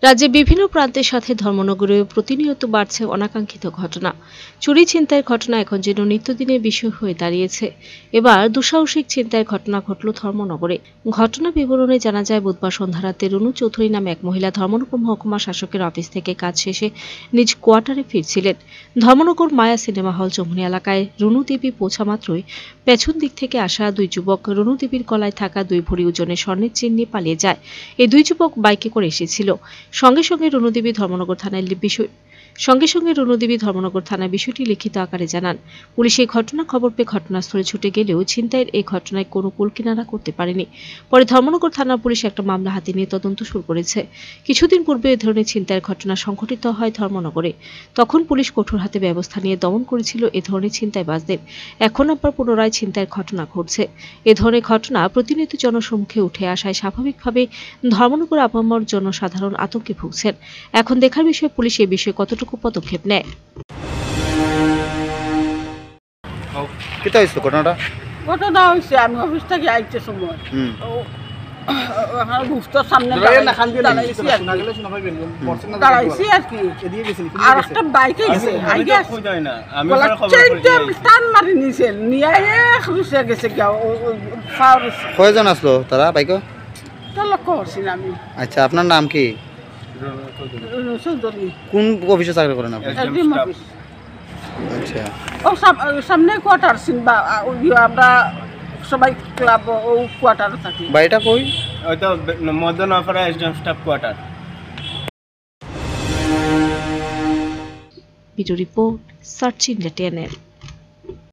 রাজ্যে বিভিন্ন প্রান্তের সাথে ধর্মনগরে প্রতিনিয়ত বাড়ছে অনাকাঙ্ক্ষিত ঘটনা। চুরি ছিনতাইয়ের ঘটনা এখন যেন নিত্যদিনের বিষয় হয়ে দাঁড়িয়েছে। এবার দুঃসাহসিক ছিনতাইয়ের ঘটনা ঘটল ধর্মনগরে। ঘটনা বিবরণে জানা যায়, বুধবার সন্ধ্যা রাতে রুনু চৌধুরী নামে এক মহিলা ধর্মনগর মহকুমা শাসকের অফিস থেকে কাজ শেষে নিজ কোয়ার্টারে ফিরছিলেন। ধর্মনগর মায়া সিনেমা হল চৌমুহনী এলাকায় রুনু দেবী পৌঁছা মাত্রই পেছন দিক থেকে আসা দুই যুবক রুনু দেবীর গলায় থাকা 2 ভরি ওজনের স্বর্ণের চেইন নিয়ে পালিয়ে যায়। এই দুই যুবক বাইকে করে এসেছিল। সঙ্গে সঙ্গে রুনুদেবী ধর্মনগর থানায় বিষয়টি লিখিত আকারে জানান। পুলিশ এই ঘটনার খবর পেয়ে ঘটনাস্থলে ছুটে গেলেও ছিনতাইয়ের এই ঘটনায় কোনো কুলকিনারা করতে পারেনি। পরে ধর্মনগর থানার পুলিশ একটা মামলা হাতে নিয়ে তদন্ত শুরু করেছে। কিছুদিন পূর্বে এ ধরনের ছিনতাইয়ের ঘটনা সংঘটিত হয় ধর্মনগরে। তখন পুলিশ কঠোর হাতে ব্যবস্থা নিয়ে দমন করেছিল এ ধরনের ছিনতাইবাজদের। এখন আবার পুনরায় ছিনতাইয়ের ঘটনা ঘটছে। এ ধরনের ঘটনা প্রতিনিয়ত জনসম্মুখে উঠে আসায় স্বাভাবিকভাবে ধর্মনগর আপামর জনসাধারণ আতঙ্কে ভুগছেন। এখন দেখার বিষয় পুলিশ এ বিষয়ে কতটুকু পদক্ষেপ নেয়। ঘটনা হয়েছে আমি অফিস থেকে আইতে সময় বুঝতে সামনে দাঁড়াইছি আর কি, আর একটা বাইকে টান মারি নিছে নিয়ে গেছে। কয়জন আসলো তারা বাইকে? লক্ষ্য করছি না আমি। আচ্ছা, আপনার নাম কি? কোন অফিসে চাকরি করেন আপনি? আচ্ছা, ও সামনে কোয়ার্টার বা আমরা সবাই ক্লাব ও কোয়ার্টারে থাকি। বাড়িটা কই? ওইটা Madanpara SDM staff quarter. Video report search India TNL।